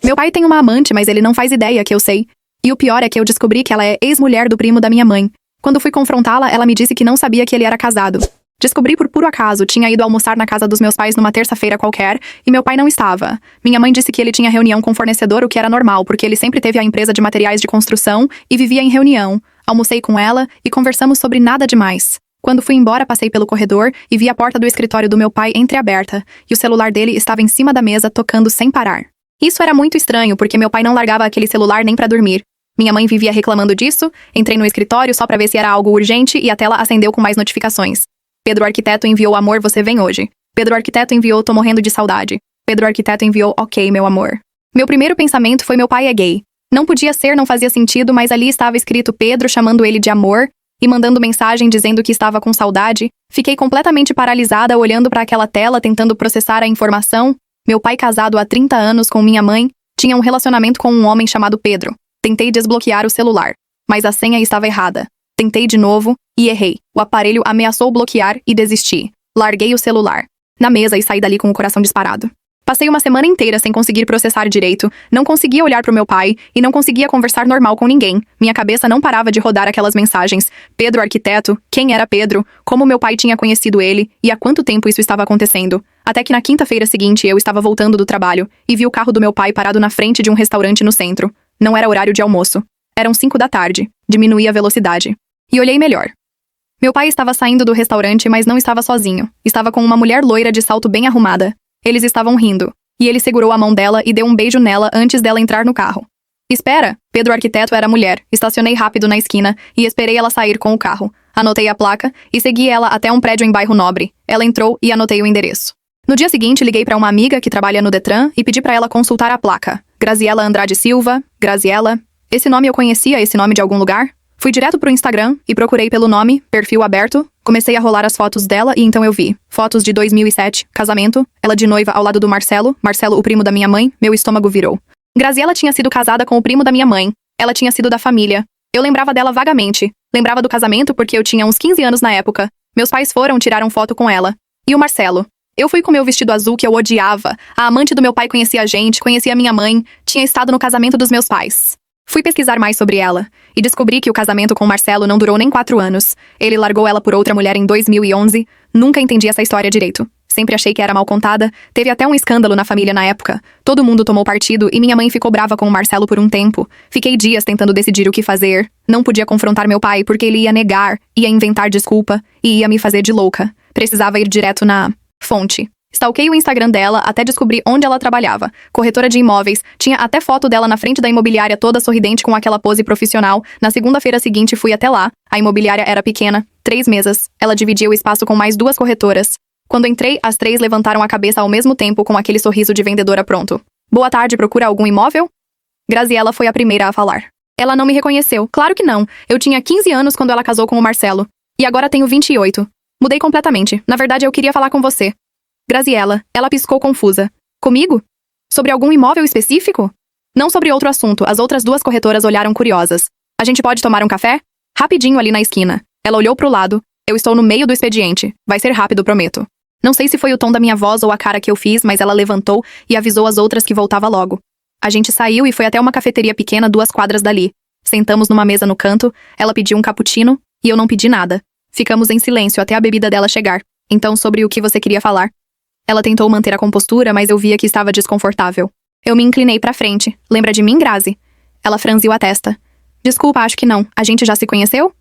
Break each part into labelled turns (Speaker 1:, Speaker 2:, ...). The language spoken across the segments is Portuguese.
Speaker 1: Meu pai tem uma amante, mas ele não faz ideia que eu sei. E o pior é que eu descobri que ela é ex-mulher do primo da minha mãe. Quando fui confrontá-la, ela me disse que não sabia que ele era casado. Descobri por puro acaso, tinha ido almoçar na casa dos meus pais numa terça-feira qualquer, e meu pai não estava. Minha mãe disse que ele tinha reunião com o fornecedor, o que era normal, porque ele sempre teve a empresa de materiais de construção e vivia em reunião. Almocei com ela e conversamos sobre nada demais. Quando fui embora, passei pelo corredor e vi a porta do escritório do meu pai entreaberta, e o celular dele estava em cima da mesa, tocando sem parar. Isso era muito estranho, porque meu pai não largava aquele celular nem pra dormir. Minha mãe vivia reclamando disso, entrei no escritório só pra ver se era algo urgente e a tela acendeu com mais notificações. Pedro Arquiteto enviou amor, você vem hoje. Pedro Arquiteto enviou tô morrendo de saudade. Pedro Arquiteto enviou ok, meu amor. Meu primeiro pensamento foi meu pai é gay. Não podia ser, não fazia sentido, mas ali estava escrito Pedro chamando ele de amor e mandando mensagem dizendo que estava com saudade. Fiquei completamente paralisada olhando pra aquela tela tentando processar a informação. Meu pai, casado há 30 anos com minha mãe, tinha um relacionamento com um homem chamado Pedro. Tentei desbloquear o celular, mas a senha estava errada. Tentei de novo e errei. O aparelho ameaçou bloquear e desisti. Larguei o celular na mesa e saí dali com o coração disparado. Passei uma semana inteira sem conseguir processar direito, não conseguia olhar pro meu pai e não conseguia conversar normal com ninguém. Minha cabeça não parava de rodar aquelas mensagens. Pedro Arquiteto, quem era Pedro, como meu pai tinha conhecido ele e há quanto tempo isso estava acontecendo. Até que na quinta-feira seguinte eu estava voltando do trabalho e vi o carro do meu pai parado na frente de um restaurante no centro. Não era horário de almoço. Eram 5 da tarde. Diminuí a velocidade. E olhei melhor. Meu pai estava saindo do restaurante, mas não estava sozinho. Estava com uma mulher loira de salto bem arrumada. Eles estavam rindo. E ele segurou a mão dela e deu um beijo nela antes dela entrar no carro. Espera! Pedro Arquiteto era a mulher. Estacionei rápido na esquina e esperei ela sair com o carro. Anotei a placa e segui ela até um prédio em bairro nobre. Ela entrou e anotei o endereço. No dia seguinte, liguei para uma amiga que trabalha no Detran e pedi para ela consultar a placa. Graziela Andrade Silva. Graziela. Esse nome eu conhecia, esse nome de algum lugar? Fui direto pro Instagram e procurei pelo nome, perfil aberto. Comecei a rolar as fotos dela e então eu vi. Fotos de 2007, casamento, ela de noiva ao lado do Marcelo, o primo da minha mãe, meu estômago virou. Graziela tinha sido casada com o primo da minha mãe. Ela tinha sido da família. Eu lembrava dela vagamente. Lembrava do casamento porque eu tinha uns 15 anos na época. Meus pais tiraram foto com ela. E o Marcelo? Eu fui com meu vestido azul que eu odiava. A amante do meu pai conhecia a gente, conhecia minha mãe, tinha estado no casamento dos meus pais. Fui pesquisar mais sobre ela e descobri que o casamento com Marcelo não durou nem 4 anos. Ele largou ela por outra mulher em 2011. Nunca entendi essa história direito. Sempre achei que era mal contada. Teve até um escândalo na família na época. Todo mundo tomou partido e minha mãe ficou brava com o Marcelo por um tempo. Fiquei dias tentando decidir o que fazer. Não podia confrontar meu pai porque ele ia negar, ia inventar desculpa e ia me fazer de louca. Precisava ir direto na fonte. Stalkei o Instagram dela até descobrir onde ela trabalhava. Corretora de imóveis. Tinha até foto dela na frente da imobiliária toda sorridente com aquela pose profissional. Na segunda-feira seguinte fui até lá. A imobiliária era pequena. 3 mesas. Ela dividia o espaço com mais 2 corretoras. Quando entrei, as 3 levantaram a cabeça ao mesmo tempo com aquele sorriso de vendedora pronto. Boa tarde, procura algum imóvel? Graziela foi a primeira a falar. Ela não me reconheceu. Claro que não. Eu tinha 15 anos quando ela casou com o Marcelo. E agora tenho 28. Mudei completamente. Na verdade, eu queria falar com você. Graziela, ela piscou confusa. Comigo? Sobre algum imóvel específico? Não sobre outro assunto, as outras 2 corretoras olharam curiosas. A gente pode tomar um café? Rapidinho ali na esquina. Ela olhou pro lado. Eu estou no meio do expediente. Vai ser rápido, prometo. Não sei se foi o tom da minha voz ou a cara que eu fiz, mas ela levantou e avisou as outras que voltava logo. A gente saiu e foi até uma cafeteria pequena 2 quadras dali. Sentamos numa mesa no canto, ela pediu um cappuccino e eu não pedi nada. Ficamos em silêncio até a bebida dela chegar. Então, sobre o que você queria falar? Ela tentou manter a compostura, mas eu via que estava desconfortável. Eu me inclinei pra frente. Lembra de mim, Grazi? Ela franziu a testa. Desculpa, acho que não. A gente já se conheceu?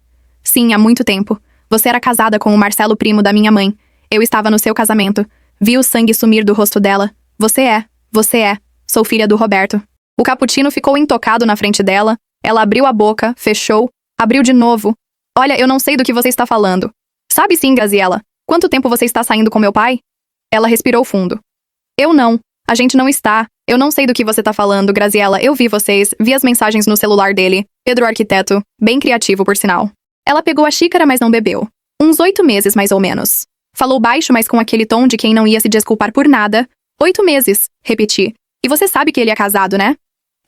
Speaker 1: Sim, há muito tempo. Você era casada com o Marcelo, primo da minha mãe. Eu estava no seu casamento. Vi o sangue sumir do rosto dela. Você é. Sou filha do Roberto. O cappuccino ficou intocado na frente dela. Ela abriu a boca, fechou, abriu de novo. Olha, eu não sei do que você está falando. Sabe sim, Graziela. Quanto tempo você está saindo com meu pai? Ela respirou fundo. Eu não. A gente não está. Eu não sei do que você tá falando, Graziela. Eu vi vocês. Vi as mensagens no celular dele. Pedro Arquiteto. Bem criativo, por sinal. Ela pegou a xícara, mas não bebeu. Uns 8 meses, mais ou menos. Falou baixo, mas com aquele tom de quem não ia se desculpar por nada. 8 meses, repeti. E você sabe que ele é casado, né?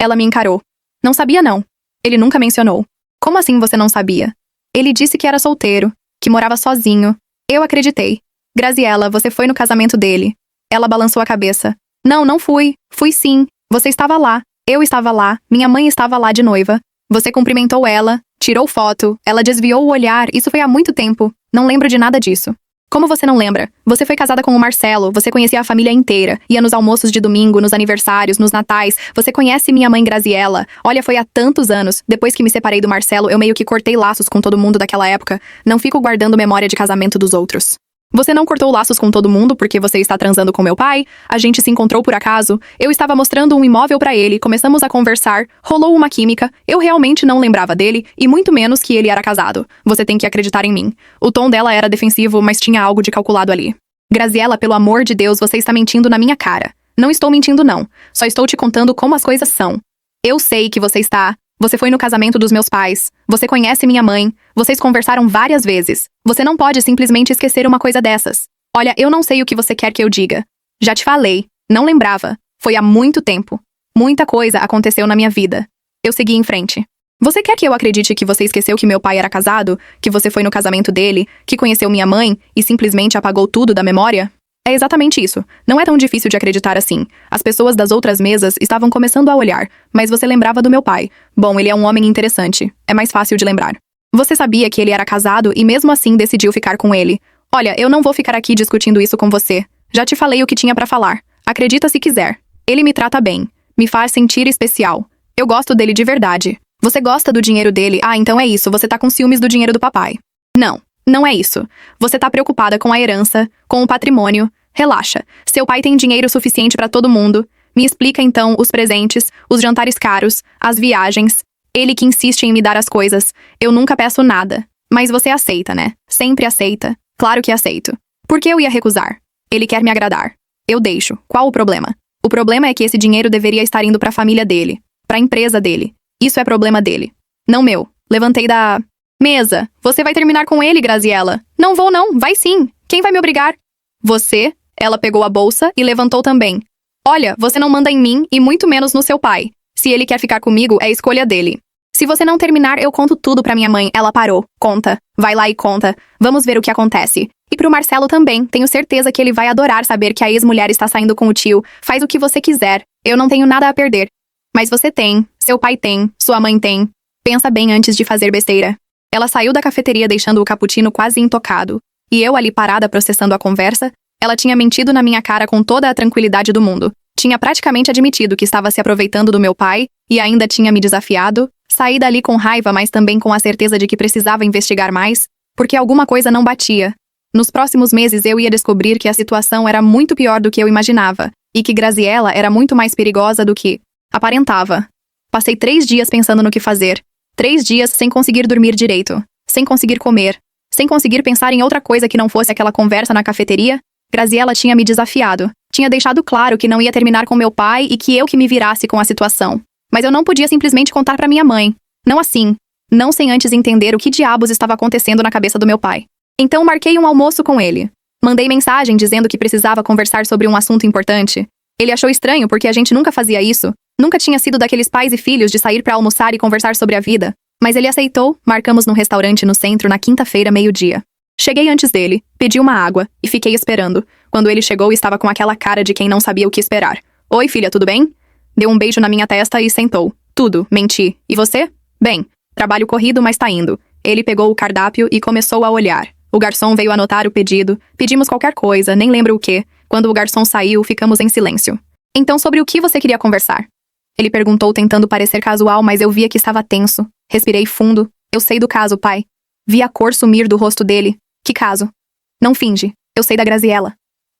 Speaker 1: Ela me encarou. Não sabia, não. Ele nunca mencionou. Como assim você não sabia? Ele disse que era solteiro, que morava sozinho. Eu acreditei. Graziela, você foi no casamento dele. Ela balançou a cabeça. Não, não fui. Fui sim. Você estava lá. Eu estava lá, minha mãe estava lá de noiva. Você cumprimentou ela, tirou foto, ela desviou o olhar, isso foi há muito tempo. Não lembro de nada disso. Como você não lembra? Você foi casada com o Marcelo, você conhecia a família inteira, ia nos almoços de domingo, nos aniversários, nos natais, você conhece minha mãe Graziella. Olha, foi há tantos anos. Depois que me separei do Marcelo, eu meio que cortei laços com todo mundo daquela época. Não fico guardando memória de casamento dos outros. Você não cortou laços com todo mundo porque você está transando com meu pai? A gente se encontrou por acaso? Eu estava mostrando um imóvel pra ele, começamos a conversar, rolou uma química, eu realmente não lembrava dele, e muito menos que ele era casado. Você tem que acreditar em mim. O tom dela era defensivo, mas tinha algo de calculado ali. Graziella, pelo amor de Deus, você está mentindo na minha cara. Não estou mentindo não, só estou te contando como as coisas são. Eu sei que você está... Você foi no casamento dos meus pais. Você conhece minha mãe. Vocês conversaram várias vezes. Você não pode simplesmente esquecer uma coisa dessas. Olha, eu não sei o que você quer que eu diga. Já te falei. Não lembrava. Foi há muito tempo. Muita coisa aconteceu na minha vida. Eu segui em frente. Você quer que eu acredite que você esqueceu que meu pai era casado? Que você foi no casamento dele? Que conheceu minha mãe e simplesmente apagou tudo da memória? É exatamente isso. Não é tão difícil de acreditar assim. As pessoas das outras mesas estavam começando a olhar, mas você lembrava do meu pai. Bom, ele é um homem interessante. É mais fácil de lembrar. Você sabia que ele era casado e mesmo assim decidiu ficar com ele. Olha, eu não vou ficar aqui discutindo isso com você. Já te falei o que tinha pra falar. Acredita se quiser. Ele me trata bem. Me faz sentir especial. Eu gosto dele de verdade. Você gosta do dinheiro dele? Ah, então é isso. Você tá com ciúmes do dinheiro do papai. Não. Não é isso. Você tá preocupada com a herança, com o patrimônio. Relaxa. Seu pai tem dinheiro suficiente pra todo mundo. Me explica então os presentes, os jantares caros, as viagens. Ele que insiste em me dar as coisas. Eu nunca peço nada. Mas você aceita, né? Sempre aceita. Claro que aceito. Por que eu ia recusar? Ele quer me agradar. Eu deixo. Qual o problema? O problema é que esse dinheiro deveria estar indo pra família dele. Pra empresa dele. Isso é problema dele. Não meu. Levantei da... mesa. Você vai terminar com ele, Graziella. Não vou não. Vai sim. Quem vai me obrigar? Você. Ela pegou a bolsa e levantou também. Olha, você não manda em mim e muito menos no seu pai. Se ele quer ficar comigo, é escolha dele. Se você não terminar, eu conto tudo pra minha mãe. Ela parou. Conta. Vai lá e conta. Vamos ver o que acontece. E pro Marcelo também. Tenho certeza que ele vai adorar saber que a ex-mulher está saindo com o tio. Faz o que você quiser. Eu não tenho nada a perder. Mas você tem. Seu pai tem. Sua mãe tem. Pensa bem antes de fazer besteira. Ela saiu da cafeteria deixando o cappuccino quase intocado. E eu ali parada processando a conversa. Ela tinha mentido na minha cara com toda a tranquilidade do mundo. Tinha praticamente admitido que estava se aproveitando do meu pai e ainda tinha me desafiado. Saí dali com raiva, mas também com a certeza de que precisava investigar mais, porque alguma coisa não batia. Nos próximos meses eu ia descobrir que a situação era muito pior do que eu imaginava e que Graziella era muito mais perigosa do que aparentava. Passei 3 dias pensando no que fazer. 3 dias sem conseguir dormir direito, sem conseguir comer, sem conseguir pensar em outra coisa que não fosse aquela conversa na cafeteria. Graziella tinha me desafiado. Tinha deixado claro que não ia terminar com meu pai e que eu que me virasse com a situação. Mas eu não podia simplesmente contar pra minha mãe. Não assim. Não sem antes entender o que diabos estava acontecendo na cabeça do meu pai. Então marquei um almoço com ele. Mandei mensagem dizendo que precisava conversar sobre um assunto importante. Ele achou estranho porque a gente nunca fazia isso. Nunca tinha sido daqueles pais e filhos de sair pra almoçar e conversar sobre a vida. Mas ele aceitou. Marcamos num restaurante no centro na quinta-feira, meio-dia. Cheguei antes dele, pedi uma água e fiquei esperando. Quando ele chegou, estava com aquela cara de quem não sabia o que esperar. Oi, filha, tudo bem? Deu um beijo na minha testa e sentou. Tudo, menti. E você? Bem, trabalho corrido, mas tá indo. Ele pegou o cardápio e começou a olhar. O garçom veio anotar o pedido. Pedimos qualquer coisa, nem lembro o quê. Quando o garçom saiu, ficamos em silêncio. Então, sobre o que você queria conversar? Ele perguntou tentando parecer casual, mas eu via que estava tenso. Respirei fundo. Eu sei do caso, pai. Vi a cor sumir do rosto dele. Que caso? Não finge. Eu sei da Graziella.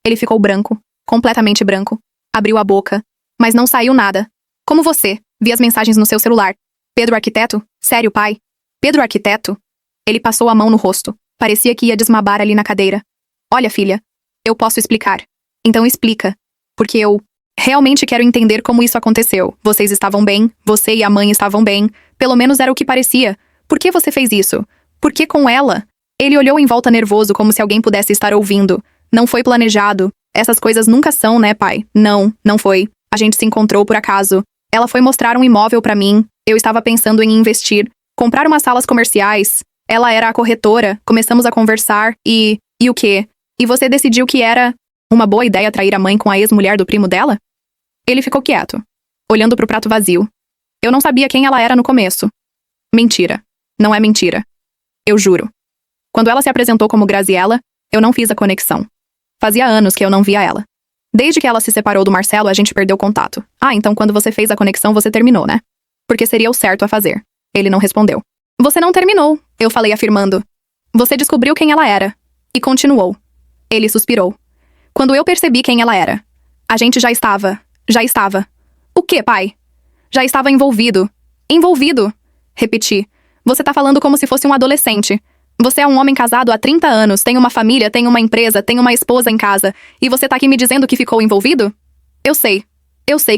Speaker 1: Ele ficou branco. Completamente branco. Abriu a boca. Mas não saiu nada. Como você. Vi as mensagens no seu celular. Pedro Arquiteto? Sério, pai? Pedro Arquiteto? Ele passou a mão no rosto. Parecia que ia desmabar ali na cadeira. Olha, filha. Eu posso explicar. Então explica. Porque eu realmente quero entender como isso aconteceu. Vocês estavam bem. Você e a mãe estavam bem. Pelo menos era o que parecia. Por que você fez isso? Por que com ela? Ele olhou em volta nervoso como se alguém pudesse estar ouvindo. Não foi planejado. Essas coisas nunca são, né, pai? Não, não foi. A gente se encontrou por acaso. Ela foi mostrar um imóvel pra mim. Eu estava pensando em investir. Comprar umas salas comerciais. Ela era a corretora. Começamos a conversar e... E o quê? E você decidiu que era uma boa ideia trair a mãe com a ex-mulher do primo dela? Ele ficou quieto. olhando pro prato vazio. Eu não sabia quem ela era no começo. Mentira. Não é mentira. Eu juro. Quando ela se apresentou como Graziella, eu não fiz a conexão. Fazia anos que eu não via ela. Desde que ela se separou do Marcelo, a gente perdeu contato. Ah, então quando você fez a conexão, você terminou, né? Porque seria o certo a fazer. Ele não respondeu. Você não terminou, eu falei afirmando. Você descobriu quem ela era. E continuou. Ele suspirou. Quando eu percebi quem ela era, a gente já estava. O quê, pai? Já estava envolvido. Envolvido. Repeti. Você tá falando como se fosse um adolescente. Você é um homem casado há 30 anos, tem uma família, tem uma empresa, tem uma esposa em casa, e você tá aqui me dizendo que ficou envolvido? Eu sei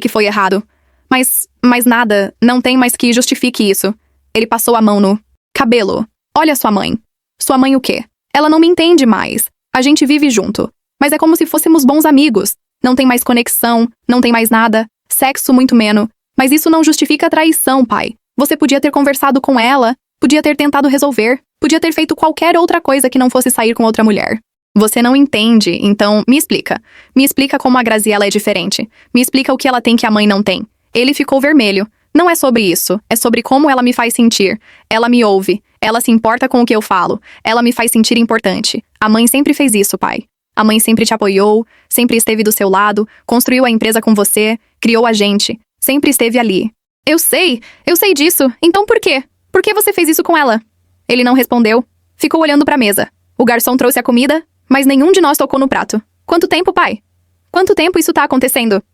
Speaker 1: que foi errado. Mas nada, não tem mais que justifique isso. Ele passou a mão no cabelo. Olha sua mãe. Sua mãe o quê? Ela não me entende mais. A gente vive junto. Mas é como se fôssemos bons amigos. Não tem mais conexão, não tem mais nada. Sexo muito menos. Mas isso não justifica a traição, pai. Você podia ter conversado com ela, podia ter tentado resolver, podia ter feito qualquer outra coisa que não fosse sair com outra mulher. Você não entende, então me explica. Me explica como a Graziella é diferente. Me explica o que ela tem que a mãe não tem. Ele ficou vermelho. Não é sobre isso, é sobre como ela me faz sentir. Ela me ouve, ela se importa com o que eu falo, ela me faz sentir importante. A mãe sempre fez isso, pai. A mãe sempre te apoiou, sempre esteve do seu lado, construiu a empresa com você, criou a gente, sempre esteve ali. Eu sei disso, então por quê? Por que você fez isso com ela? Ele não respondeu, ficou olhando pra mesa. O garçom trouxe a comida, mas nenhum de nós tocou no prato. Quanto tempo, pai? Quanto tempo isso tá acontecendo?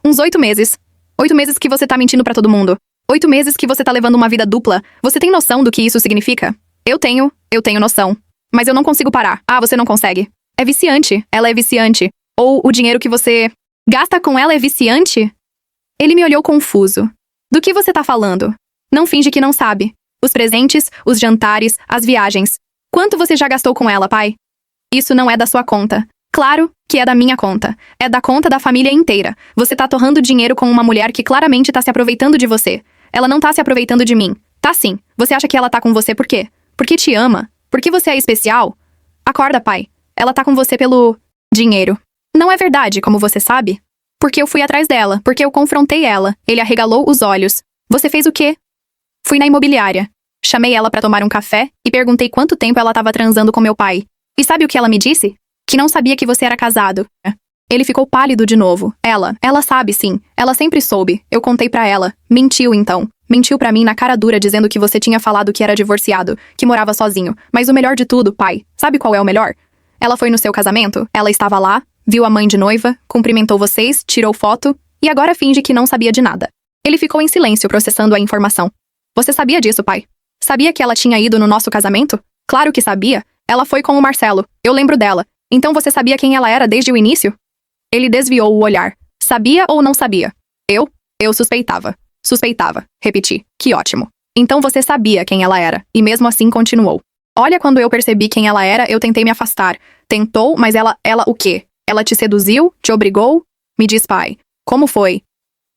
Speaker 1: Uns 8 meses. 8 meses que você tá mentindo pra todo mundo. 8 meses que você tá levando uma vida dupla. Você tem noção do que isso significa? Eu tenho noção. Mas eu não consigo parar. Ah, você não consegue. É viciante. Ela é viciante. Ou o dinheiro que você gasta com ela é viciante? Ele me olhou confuso. Do que você tá falando? Não finge que não sabe. Os presentes, os jantares, as viagens. Quanto você já gastou com ela, pai? Isso não é da sua conta. Claro que é da minha conta. É da conta da família inteira. Você tá torrando dinheiro com uma mulher que claramente tá se aproveitando de você. Ela não tá se aproveitando de mim. Tá sim. Você acha que ela tá com você por quê? Porque te ama. Porque você é especial? Acorda, pai. Ela tá com você pelo dinheiro. Não é verdade, como você sabe? Porque eu fui atrás dela. Porque eu confrontei ela. Ele arregalou os olhos. Você fez o quê? Fui na imobiliária. Chamei ela pra tomar um café e perguntei quanto tempo ela tava transando com meu pai. E sabe o que ela me disse? Que não sabia que você era casado. Ele ficou pálido de novo. Ela sabe sim. Ela sempre soube. Eu contei pra ela. Mentiu então. Mentiu pra mim na cara dura dizendo que você tinha falado que era divorciado, que morava sozinho. Mas o melhor de tudo, pai, sabe qual é o melhor? Ela foi no seu casamento, ela estava lá, viu a mãe de noiva, cumprimentou vocês, tirou foto e agora finge que não sabia de nada. Ele ficou em silêncio processando a informação. Você sabia disso, pai? Sabia que ela tinha ido no nosso casamento? Claro que sabia. Ela foi com o Marcelo. Eu lembro dela. Então você sabia quem ela era desde o início? Ele desviou o olhar. Sabia ou não sabia? Eu suspeitava. Suspeitava. Repeti. Que ótimo. Então você sabia quem ela era, e mesmo assim continuou. Olha, quando eu percebi quem ela era, eu tentei me afastar. Tentou, mas ela o quê? Ela te seduziu? Te obrigou? Me diz, pai. Como foi?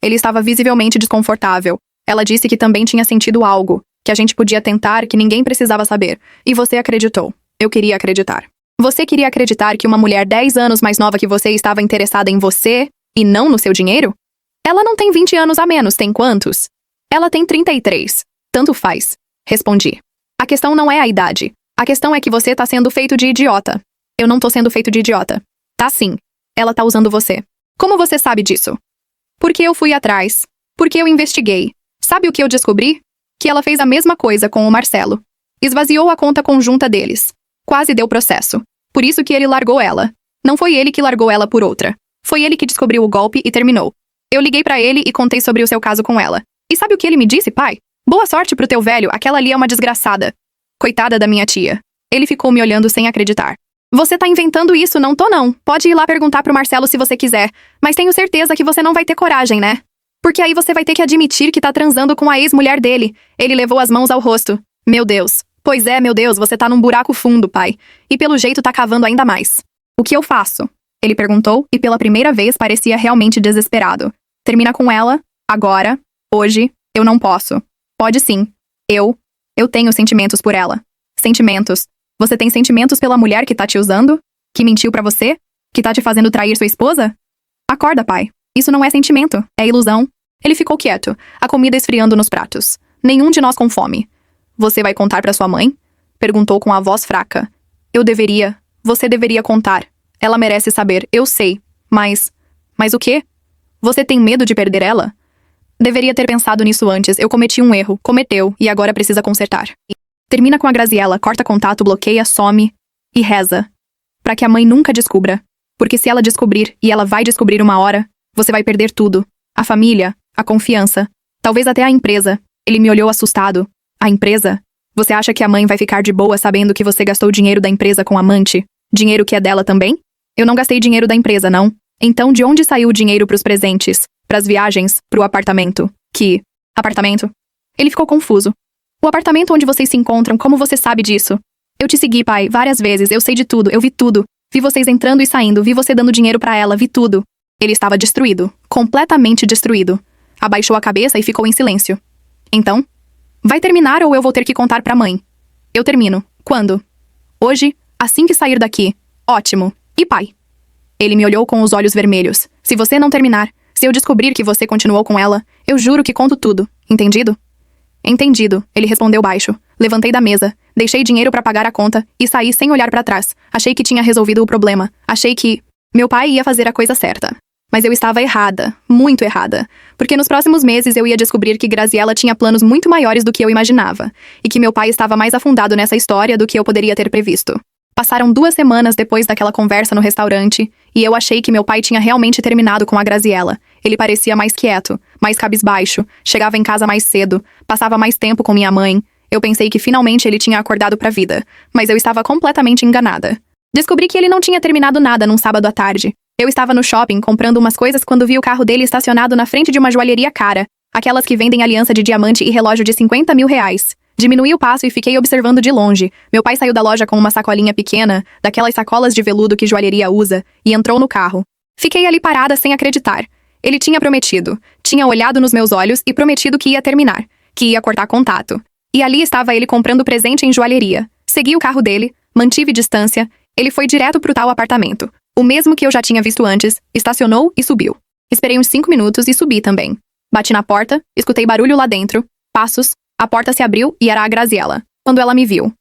Speaker 1: Ele estava visivelmente desconfortável. Ela disse que também tinha sentido algo, que a gente podia tentar, que ninguém precisava saber. E você acreditou. Eu queria acreditar. Você queria acreditar que uma mulher 10 anos mais nova que você estava interessada em você e não no seu dinheiro? Ela não tem 20 anos a menos, tem quantos? Ela tem 33. Tanto faz. Respondi. A questão não é a idade. A questão é que você tá sendo feito de idiota. Eu não tô sendo feito de idiota. Tá sim. Ela tá usando você. Como você sabe disso? Porque eu fui atrás. Porque eu investiguei. Sabe o que eu descobri? Que ela fez a mesma coisa com o Marcelo. Esvaziou a conta conjunta deles. Quase deu processo. Por isso que ele largou ela. Não foi ele que largou ela por outra. Foi ele que descobriu o golpe e terminou. Eu liguei pra ele e contei sobre o seu caso com ela. E sabe o que ele me disse, pai? Boa sorte pro teu velho, aquela ali é uma desgraçada. Coitada da minha tia. Ele ficou me olhando sem acreditar. Você tá inventando isso, não tô não. Pode ir lá perguntar pro Marcelo se você quiser. Mas tenho certeza que você não vai ter coragem, né? Porque aí você vai ter que admitir que tá transando com a ex-mulher dele. Ele levou as mãos ao rosto. Meu Deus. Pois é, meu Deus, você tá num buraco fundo, pai. E pelo jeito tá cavando ainda mais. O que eu faço? Ele perguntou e pela primeira vez parecia realmente desesperado. Termina com ela, agora, hoje, eu não posso. Pode sim. Eu tenho sentimentos por ela. Sentimentos. Você tem sentimentos pela mulher que tá te usando? Que mentiu pra você? Que tá te fazendo trair sua esposa? Acorda, pai. Isso não é sentimento, é ilusão. Ele ficou quieto, a comida esfriando nos pratos. Nenhum de nós com fome. Você vai contar pra sua mãe? Perguntou com a voz fraca. Eu deveria. Você deveria contar. Ela merece saber, eu sei. Mas o quê? Você tem medo de perder ela? Deveria ter pensado nisso antes. Eu cometi um erro. Cometeu. E agora precisa consertar. Termina com a Graziella, corta contato, bloqueia, some. E reza. Pra que a mãe nunca descubra. Porque se ela descobrir, e ela vai descobrir uma hora, você vai perder tudo. A família, a confiança. Talvez até a empresa. Ele me olhou assustado. A empresa? Você acha que a mãe vai ficar de boa sabendo que você gastou dinheiro da empresa com amante? Dinheiro que é dela também? Eu não gastei dinheiro da empresa, não. Então de onde saiu o dinheiro pros presentes? Pras viagens? Pro apartamento? Que... Apartamento? Ele ficou confuso. O apartamento onde vocês se encontram, como você sabe disso? Eu te segui, pai, várias vezes, eu sei de tudo, eu vi tudo. Vi vocês entrando e saindo, vi você dando dinheiro pra ela, vi tudo. Ele estava destruído, completamente destruído. Abaixou a cabeça e ficou em silêncio. Então? Vai terminar ou eu vou ter que contar pra mãe? Eu termino. Quando? Hoje, assim que sair daqui. Ótimo. E pai? Ele me olhou com os olhos vermelhos. Se você não terminar, se eu descobrir que você continuou com ela, eu juro que conto tudo. Entendido? Entendido, ele respondeu baixo. Levantei da mesa, deixei dinheiro pra pagar a conta e saí sem olhar pra trás. Achei que tinha resolvido o problema. Achei que meu pai ia fazer a coisa certa. Mas eu estava errada, muito errada. Porque nos próximos meses eu ia descobrir que Graziella tinha planos muito maiores do que eu imaginava. E que meu pai estava mais afundado nessa história do que eu poderia ter previsto. Passaram 2 semanas depois daquela conversa no restaurante, e eu achei que meu pai tinha realmente terminado com a Graziella. Ele parecia mais quieto, mais cabisbaixo, chegava em casa mais cedo, passava mais tempo com minha mãe. Eu pensei que finalmente ele tinha acordado pra vida, mas eu estava completamente enganada. Descobri que ele não tinha terminado nada num sábado à tarde. Eu estava no shopping comprando umas coisas quando vi o carro dele estacionado na frente de uma joalheria cara, aquelas que vendem aliança de diamante e relógio de 50 mil reais. Diminuí o passo e fiquei observando de longe. Meu pai saiu da loja com uma sacolinha pequena, daquelas sacolas de veludo que joalheria usa, e entrou no carro. Fiquei ali parada sem acreditar. Ele tinha prometido, tinha olhado nos meus olhos e prometido que ia terminar, que ia cortar contato. E ali estava ele comprando presente em joalheria. Segui o carro dele, mantive distância, ele foi direto pro tal apartamento. O mesmo que eu já tinha visto antes, estacionou e subiu. Esperei uns 5 minutos e subi também. Bati na porta, escutei barulho lá dentro, passos, a porta se abriu e era a Graziella. Quando ela me viu,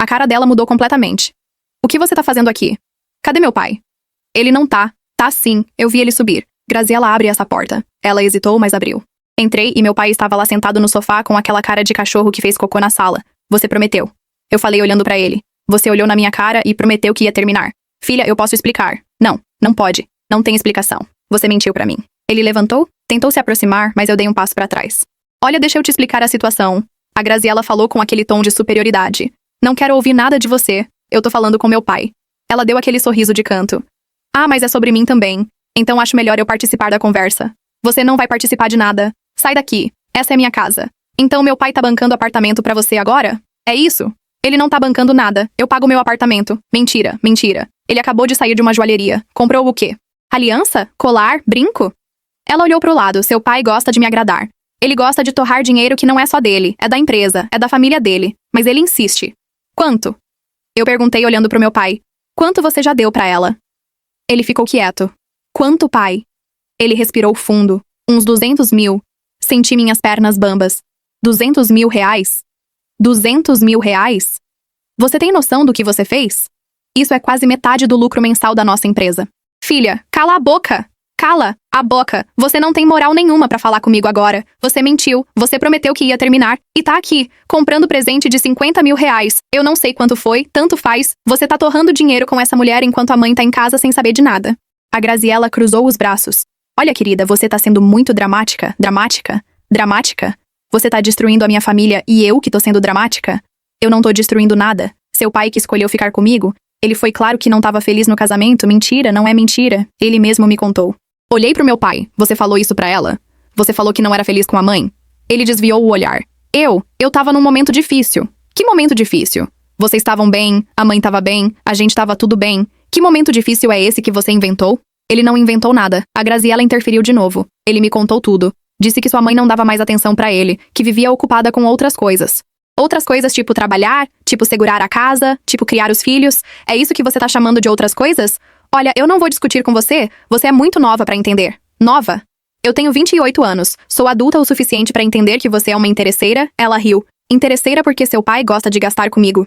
Speaker 1: a cara dela mudou completamente. O que você tá fazendo aqui? Cadê meu pai? Ele não tá. Tá sim, eu vi ele subir. Graziella abre essa porta. Ela hesitou, mas abriu. Entrei e meu pai estava lá sentado no sofá com aquela cara de cachorro que fez cocô na sala. Você prometeu. Eu falei olhando pra ele. Você olhou na minha cara e prometeu que ia terminar. Filha, eu posso explicar. Não, não pode. Não tem explicação. Você mentiu pra mim. Ele levantou, tentou se aproximar, mas eu dei um passo pra trás. Olha, deixa eu te explicar a situação. A Graziella falou com aquele tom de superioridade. Não quero ouvir nada de você. Eu tô falando com meu pai. Ela deu aquele sorriso de canto. Ah, mas é sobre mim também. Então acho melhor eu participar da conversa. Você não vai participar de nada. Sai daqui. Essa é minha casa. Então meu pai tá bancando apartamento pra você agora? É isso? Ele não tá bancando nada. Eu pago meu apartamento. Mentira, mentira. Ele acabou de sair de uma joalheria. Comprou o quê? Aliança? Colar? Brinco? Ela olhou pro lado. Seu pai gosta de me agradar. Ele gosta de torrar dinheiro que não é só dele, é da empresa, é da família dele. Mas ele insiste. Quanto? Eu perguntei olhando pro meu pai. Quanto você já deu pra ela? Ele ficou quieto. Quanto, pai? Ele respirou fundo. Uns 200 mil. Senti minhas pernas bambas. 200 mil reais? 200 mil reais? Você tem noção do que você fez? Isso é quase metade do lucro mensal da nossa empresa. Filha, cala a boca! Cala a boca! Você não tem moral nenhuma pra falar comigo agora. Você mentiu, você prometeu que ia terminar, e tá aqui, comprando presente de 50 mil reais. Eu não sei quanto foi, tanto faz. Você tá torrando dinheiro com essa mulher enquanto a mãe tá em casa sem saber de nada. A Graziella cruzou os braços. Olha, querida, você tá sendo muito dramática. Dramática? Dramática? Você tá destruindo a minha família e eu que tô sendo dramática? Eu não tô destruindo nada. Seu pai que escolheu ficar comigo, ele foi claro que não tava feliz no casamento. Mentira, não é mentira. Ele mesmo me contou. Olhei pro meu pai. Você falou isso pra ela? Você falou que não era feliz com a mãe? Ele desviou o olhar. Eu tava num momento difícil. Que momento difícil? Vocês estavam bem, a mãe tava bem, a gente tava tudo bem. Que momento difícil é esse que você inventou? Ele não inventou nada. A Graziella interferiu de novo. Ele me contou tudo. Disse que sua mãe não dava mais atenção pra ele, que vivia ocupada com outras coisas. Outras coisas tipo trabalhar, tipo segurar a casa, tipo criar os filhos. É isso que você tá chamando de outras coisas? Olha, eu não vou discutir com você. Você é muito nova pra entender. Nova? Eu tenho 28 anos. Sou adulta o suficiente pra entender que você é uma interesseira. Ela riu. Interesseira porque seu pai gosta de gastar comigo.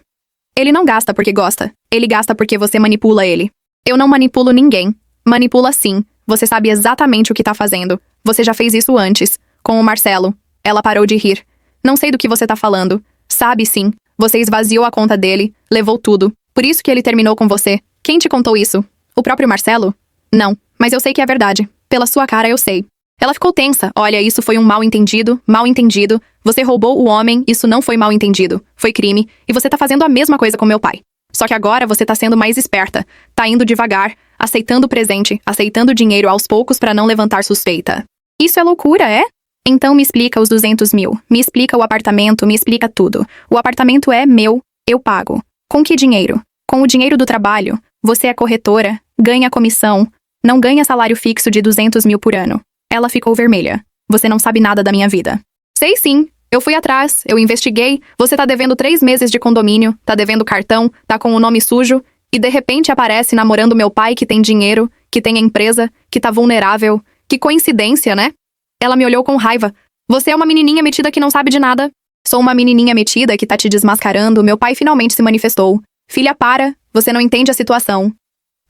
Speaker 1: Ele não gasta porque gosta. Ele gasta porque você manipula ele. Eu não manipulo ninguém. Manipula sim. Você sabe exatamente o que tá fazendo. Você já fez isso antes. Com o Marcelo. Ela parou de rir. Não sei do que você tá falando. Sabe sim. Você esvaziou a conta dele. Levou tudo. Por isso que ele terminou com você. Quem te contou isso? O próprio Marcelo? Não. Mas eu sei que é verdade. Pela sua cara eu sei. Ela ficou tensa. Olha, isso foi um mal-entendido. Mal-entendido. Você roubou o homem. Isso não foi mal-entendido. Foi crime. E você tá fazendo a mesma coisa com meu pai. Só que agora você tá sendo mais esperta. Tá indo devagar. Aceitando o presente. Aceitando o dinheiro aos poucos pra não levantar suspeita. Isso é loucura, é? Então me explica os 200 mil. Me explica o apartamento. Me explica tudo. O apartamento é meu. Eu pago. Com que dinheiro? Com o dinheiro do trabalho. Você é corretora. Ganha comissão. Não ganha salário fixo de 200 mil por ano. Ela ficou vermelha. Você não sabe nada da minha vida. Sei sim. Eu fui atrás, eu investiguei. Você tá devendo 3 meses de condomínio, tá devendo cartão, tá com o nome sujo, e de repente aparece namorando meu pai que tem dinheiro, que tem a empresa, que tá vulnerável. Que coincidência, né? Ela me olhou com raiva. Você é uma menininha metida que não sabe de nada. Sou uma menininha metida que tá te desmascarando. Meu pai finalmente se manifestou. Filha, para. Você não entende a situação.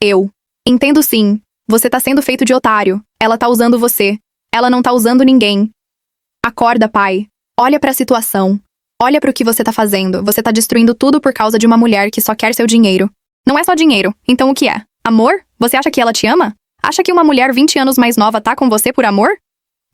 Speaker 1: Eu. Entendo sim. Você tá sendo feito de otário. Ela tá usando você. Ela não tá usando ninguém. Acorda, pai. Olha pra situação. Olha pro que você tá fazendo. Você tá destruindo tudo por causa de uma mulher que só quer seu dinheiro. Não é só dinheiro. Então o que é? Amor? Você acha que ela te ama? Acha que uma mulher 20 anos mais nova tá com você por amor?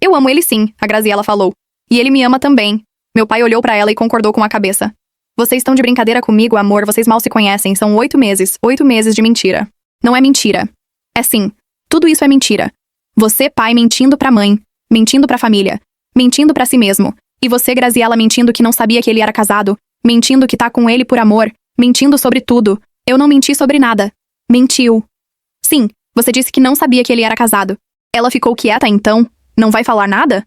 Speaker 1: Eu amo ele sim, a Graziela falou. E ele me ama também. Meu pai olhou pra ela e concordou com a cabeça. Vocês estão de brincadeira comigo, amor. Vocês mal se conhecem. São 8 meses. 8 meses de mentira. Não é mentira. É sim. Tudo isso é mentira. Você, pai, mentindo pra mãe. Mentindo pra família. Mentindo pra si mesmo. E você, Graziela, mentindo que não sabia que ele era casado. Mentindo que tá com ele por amor. Mentindo sobre tudo. Eu não menti sobre nada. Mentiu. Sim, você disse que não sabia que ele era casado. Ela ficou quieta então? Não vai falar nada?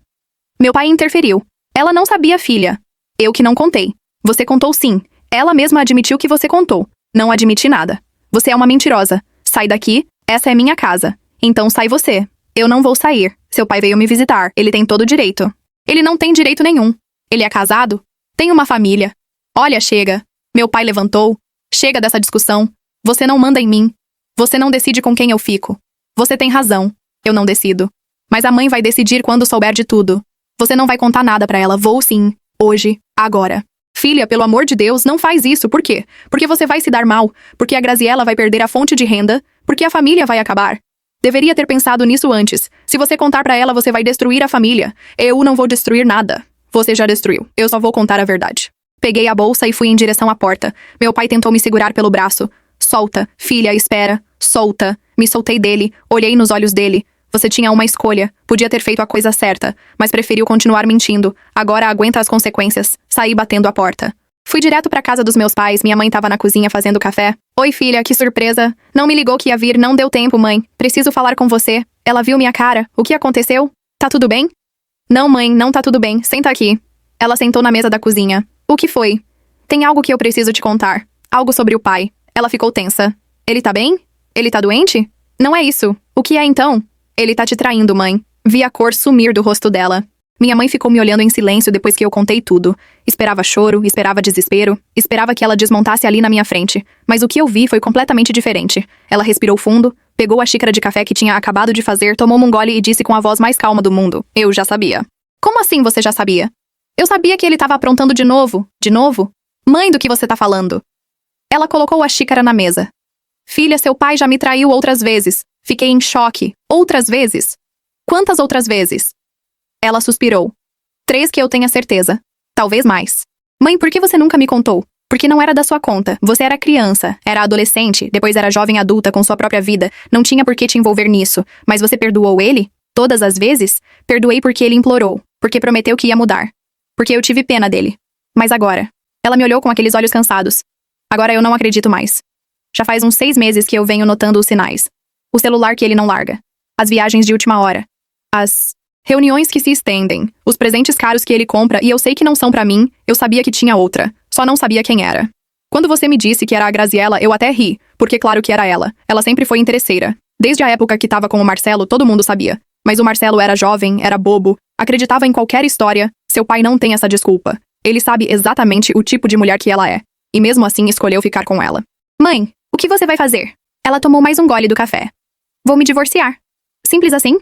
Speaker 1: Meu pai interferiu. Ela não sabia, filha. Eu que não contei. Você contou sim. Ela mesma admitiu que você contou. Não admiti nada. Você é uma mentirosa. Sai daqui. Essa é minha casa. Então sai você. Eu não vou sair. Seu pai veio me visitar. Ele tem todo o direito. Ele não tem direito nenhum. Ele é casado? Tem uma família. Olha, chega. Meu pai levantou. Chega dessa discussão. Você não manda em mim. Você não decide com quem eu fico. Você tem razão. Eu não decido. Mas a mãe vai decidir quando souber de tudo. Você não vai contar nada pra ela. Vou sim. Hoje. Agora. Filha, pelo amor de Deus, não faz isso. Por quê? Porque você vai se dar mal. Porque a Graziela vai perder a fonte de renda. Porque a família vai acabar. Deveria ter pensado nisso antes. Se você contar pra ela, você vai destruir a família. Eu não vou destruir nada. Você já destruiu. Eu só vou contar a verdade. Peguei a bolsa e fui em direção à porta. Meu pai tentou me segurar pelo braço. Solta. Filha, espera. Solta. Me soltei dele. Olhei nos olhos dele. Você tinha uma escolha. Podia ter feito a coisa certa. Mas preferiu continuar mentindo. Agora aguenta as consequências. Saí batendo a porta. Fui direto pra casa dos meus pais. Minha mãe tava na cozinha fazendo café. Oi, filha, que surpresa. Não me ligou que ia vir. Não deu tempo, mãe. Preciso falar com você. Ela viu minha cara. O que aconteceu? Tá tudo bem? Não, mãe, não tá tudo bem. Senta aqui. Ela sentou na mesa da cozinha. O que foi? Tem algo que eu preciso te contar. Algo sobre o pai. Ela ficou tensa. Ele tá bem? Ele tá doente? Não é isso. O que é então? Ele tá te traindo, mãe. Vi a cor sumir do rosto dela. Minha mãe ficou me olhando em silêncio depois que eu contei tudo. Esperava choro, esperava desespero, esperava que ela desmontasse ali na minha frente. Mas o que eu vi foi completamente diferente. Ela respirou fundo, pegou a xícara de café que tinha acabado de fazer, tomou um gole e disse com a voz mais calma do mundo. Eu já sabia. Como assim você já sabia? Eu sabia que ele tava aprontando de novo. De novo? Mãe, do que você tá falando? Ela colocou a xícara na mesa. Filha, seu pai já me traiu outras vezes. Fiquei em choque. Outras vezes? Quantas outras vezes? Ela suspirou. 3 que eu tenha certeza. Talvez mais. Mãe, por que você nunca me contou? Porque não era da sua conta. Você era criança, era adolescente, depois era jovem adulta com sua própria vida. Não tinha por que te envolver nisso. Mas você perdoou ele? Todas as vezes? Perdoei porque ele implorou. Porque prometeu que ia mudar. Porque eu tive pena dele. Mas agora? Ela me olhou com aqueles olhos cansados. Agora eu não acredito mais. Já faz uns 6 meses que eu venho notando os sinais. O celular que ele não larga. As viagens de última hora. As reuniões que se estendem. Os presentes caros que ele compra e eu sei que não são pra mim. Eu sabia que tinha outra. Só não sabia quem era. Quando você me disse que era a Graziela, eu até ri. Porque claro que era ela. Ela sempre foi interesseira. Desde a época que tava com o Marcelo, todo mundo sabia. Mas o Marcelo era jovem, era bobo, acreditava em qualquer história. Seu pai não tem essa desculpa. Ele sabe exatamente o tipo de mulher que ela é. E mesmo assim escolheu ficar com ela. Mãe, o que você vai fazer? Ela tomou mais um gole do café. Vou me divorciar. Simples assim?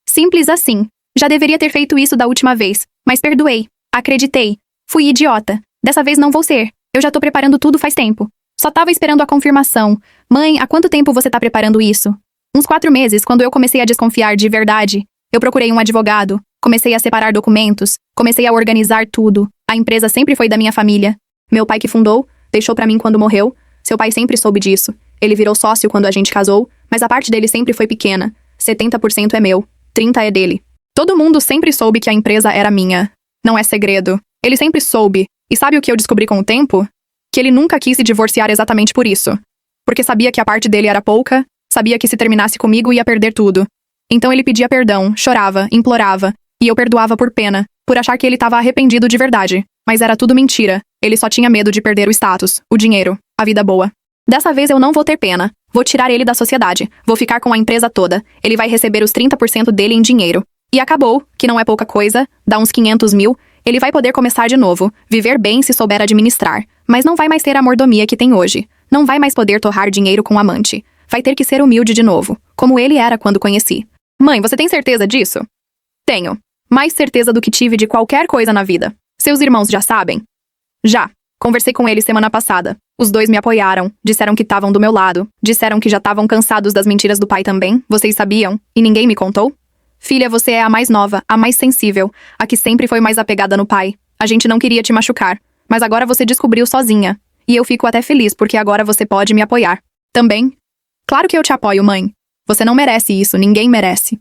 Speaker 1: Simples assim. Já deveria ter feito isso da última vez, mas perdoei. Acreditei. Fui idiota. Dessa vez não vou ser. Eu já tô preparando tudo faz tempo. Só tava esperando a confirmação. Mãe, há quanto tempo você tá preparando isso? Uns 4 meses, quando eu comecei a desconfiar de verdade. Eu procurei um advogado, comecei a separar documentos, comecei a organizar tudo. A empresa sempre foi da minha família. Meu pai que fundou, deixou pra mim quando morreu. Seu pai sempre soube disso. Ele virou sócio quando a gente casou, mas a parte dele sempre foi pequena. 70% é meu, 30% é dele. Todo mundo sempre soube que a empresa era minha. Não é segredo. Ele sempre soube. E sabe o que eu descobri com o tempo? Que ele nunca quis se divorciar exatamente por isso. Porque sabia que a parte dele era pouca, sabia que se terminasse comigo ia perder tudo. Então ele pedia perdão, chorava, implorava, e eu perdoava por pena, por achar que ele estava arrependido de verdade. Mas era tudo mentira. Ele só tinha medo de perder o status, o dinheiro, a vida boa. Dessa vez eu não vou ter pena. Vou tirar ele da sociedade. Vou ficar com a empresa toda. Ele vai receber os 30% dele em dinheiro. E acabou, que não é pouca coisa, dá uns 500 mil. Ele vai poder começar de novo, viver bem se souber administrar. Mas não vai mais ter a mordomia que tem hoje. Não vai mais poder torrar dinheiro com amante. Vai ter que ser humilde de novo, como ele era quando conheci. Mãe, você tem certeza disso? Tenho. Mais certeza do que tive de qualquer coisa na vida. Seus irmãos já sabem? Já. Conversei com eles semana passada. Os dois me apoiaram, disseram que estavam do meu lado, disseram que já estavam cansados das mentiras do pai também. Vocês sabiam? E ninguém me contou? Filha, você é a mais nova, a mais sensível, a que sempre foi mais apegada no pai. A gente não queria te machucar, mas agora você descobriu sozinha. E eu fico até feliz porque agora você pode me apoiar. Também? Claro que eu te apoio, mãe. Você não merece isso, ninguém merece.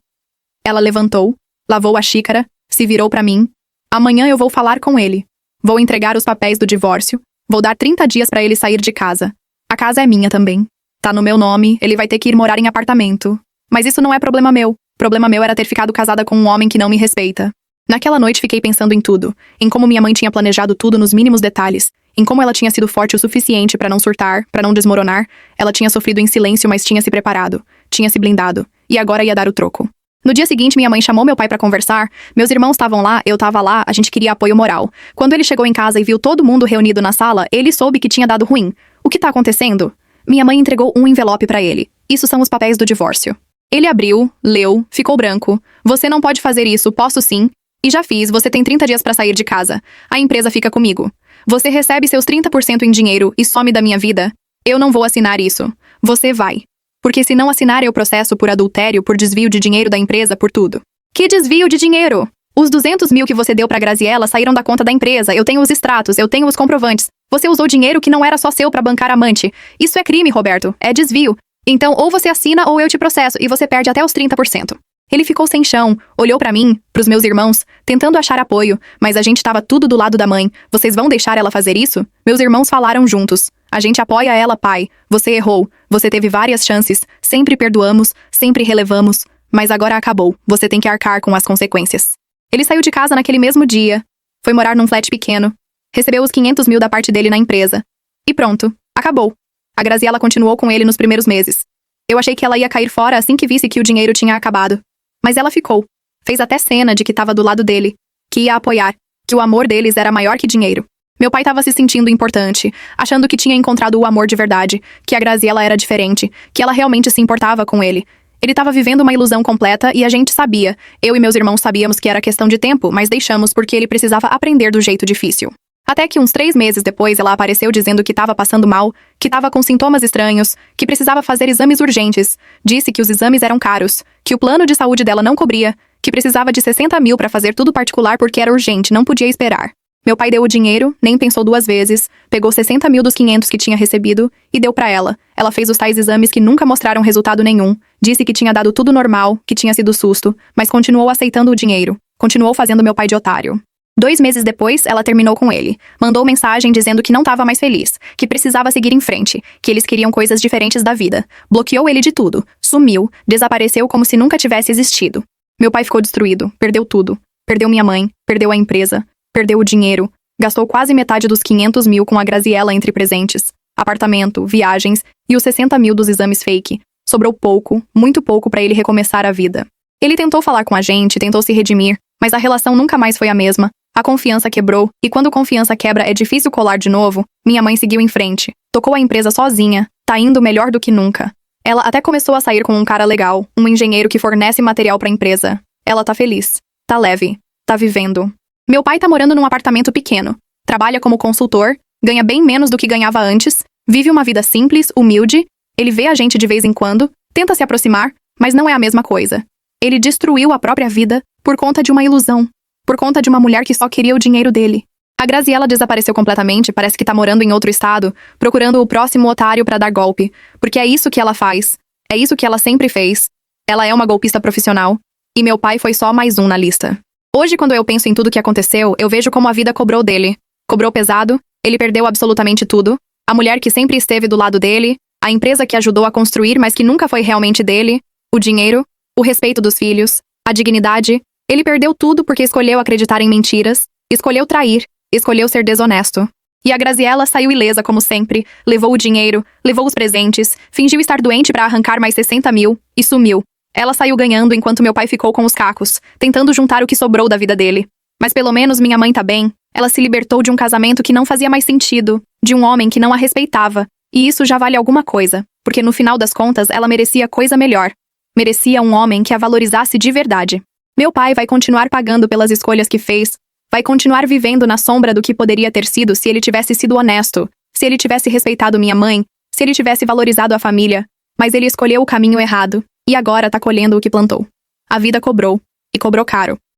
Speaker 1: Ela levantou, lavou a xícara, se virou pra mim. Amanhã eu vou falar com ele. Vou entregar os papéis do divórcio. Vou dar 30 dias pra ele sair de casa. A casa é minha também. Tá no meu nome, ele vai ter que ir morar em apartamento. Mas isso não é problema meu. Problema meu era ter ficado casada com um homem que não me respeita. Naquela noite fiquei pensando em tudo. Em como minha mãe tinha planejado tudo nos mínimos detalhes. Em como ela tinha sido forte o suficiente pra não surtar, pra não desmoronar. Ela tinha sofrido em silêncio, mas tinha se preparado. Tinha se blindado. E agora ia dar o troco. No dia seguinte, minha mãe chamou meu pai pra conversar. Meus irmãos estavam lá, eu tava lá, a gente queria apoio moral. Quando ele chegou em casa e viu todo mundo reunido na sala, ele soube que tinha dado ruim. O que tá acontecendo? Minha mãe entregou um envelope pra ele. Isso são os papéis do divórcio. Ele abriu, leu, ficou branco. Você não pode fazer isso, posso sim. E já fiz, você tem 30 dias pra sair de casa. A empresa fica comigo. Você recebe seus 30% em dinheiro e some da minha vida. Eu não vou assinar isso. Você vai. Porque se não assinar eu processo por adultério, por desvio de dinheiro da empresa, por tudo. Que desvio de dinheiro? Os 200 mil que você deu pra Graziella saíram da conta da empresa, eu tenho os extratos, eu tenho os comprovantes. Você usou dinheiro que não era só seu pra bancar amante. Isso é crime, Roberto, é desvio. Então ou você assina ou eu te processo e você perde até os 30%. Ele ficou sem chão, olhou pra mim, pros meus irmãos, tentando achar apoio, mas a gente tava tudo do lado da mãe. Vocês vão deixar ela fazer isso? Meus irmãos falaram juntos. A gente apoia ela, pai. Você errou. Você teve várias chances. Sempre perdoamos, sempre relevamos. Mas agora acabou. Você tem que arcar com as consequências. Ele saiu de casa naquele mesmo dia. Foi morar num flat pequeno. Recebeu os 500 mil da parte dele na empresa. E pronto. Acabou. A Graziella continuou com ele nos primeiros meses. Eu achei que ela ia cair fora assim que visse que o dinheiro tinha acabado. Mas ela ficou. Fez até cena de que tava do lado dele, que ia apoiar, que o amor deles era maior que dinheiro. Meu pai tava se sentindo importante, achando que tinha encontrado o amor de verdade, que a Graziella era diferente, que ela realmente se importava com ele. Ele tava vivendo uma ilusão completa e a gente sabia. Eu e meus irmãos sabíamos que era questão de tempo, mas deixamos porque ele precisava aprender do jeito difícil. Até que uns 3 meses depois ela apareceu dizendo que tava passando mal, que tava com sintomas estranhos, que precisava fazer exames urgentes. Disse que os exames eram caros, que o plano de saúde dela não cobria, que precisava de 60 mil pra fazer tudo particular porque era urgente, não podia esperar. Meu pai deu o dinheiro, nem pensou 2 vezes, pegou 60 mil dos 500 que tinha recebido e deu pra ela. Ela fez os tais exames que nunca mostraram resultado nenhum. Disse que tinha dado tudo normal, que tinha sido susto, mas continuou aceitando o dinheiro. Continuou fazendo meu pai de otário. 2 meses depois, ela terminou com ele. Mandou mensagem dizendo que não tava mais feliz, que precisava seguir em frente, que eles queriam coisas diferentes da vida. Bloqueou ele de tudo. Sumiu, desapareceu como se nunca tivesse existido. Meu pai ficou destruído, perdeu tudo. Perdeu minha mãe, perdeu a empresa, perdeu o dinheiro. Gastou quase metade dos 500 mil com a Graziella entre presentes, apartamento, viagens e os 60 mil dos exames fake. Sobrou pouco, muito pouco pra ele recomeçar a vida. Ele tentou falar com a gente, tentou se redimir, mas a relação nunca mais foi a mesma. A confiança quebrou, e quando confiança quebra é difícil colar de novo. Minha mãe seguiu em frente. Tocou a empresa sozinha. Tá indo melhor do que nunca. Ela até começou a sair com um cara legal, um engenheiro que fornece material pra empresa. Ela tá feliz. Tá leve. Tá vivendo. Meu pai tá morando num apartamento pequeno. Trabalha como consultor, ganha bem menos do que ganhava antes, vive uma vida simples, humilde. Ele vê a gente de vez em quando, tenta se aproximar, mas não é a mesma coisa. Ele destruiu a própria vida por conta de uma ilusão. Por conta de uma mulher que só queria o dinheiro dele. A Graziella desapareceu completamente, parece que tá morando em outro estado, procurando o próximo otário pra dar golpe. Porque é isso que ela faz. É isso que ela sempre fez. Ela é uma golpista profissional. E meu pai foi só mais um na lista. Hoje, quando eu penso em tudo que aconteceu, eu vejo como a vida cobrou dele. Cobrou pesado, ele perdeu absolutamente tudo. A mulher que sempre esteve do lado dele, a empresa que ajudou a construir, mas que nunca foi realmente dele, o dinheiro, o respeito dos filhos, a dignidade. Ele perdeu tudo porque escolheu acreditar em mentiras, escolheu trair, escolheu ser desonesto. E a Graziella saiu ilesa como sempre, levou o dinheiro, levou os presentes, fingiu estar doente pra arrancar mais 60 mil, e sumiu. Ela saiu ganhando enquanto meu pai ficou com os cacos, tentando juntar o que sobrou da vida dele. Mas pelo menos minha mãe tá bem. Ela se libertou de um casamento que não fazia mais sentido, de um homem que não a respeitava. E isso já vale alguma coisa, porque no final das contas ela merecia coisa melhor. Merecia um homem que a valorizasse de verdade. Meu pai vai continuar pagando pelas escolhas que fez, vai continuar vivendo na sombra do que poderia ter sido se ele tivesse sido honesto, se ele tivesse respeitado minha mãe, se ele tivesse valorizado a família. Mas ele escolheu o caminho errado, e agora tá colhendo o que plantou. A vida cobrou, e cobrou caro.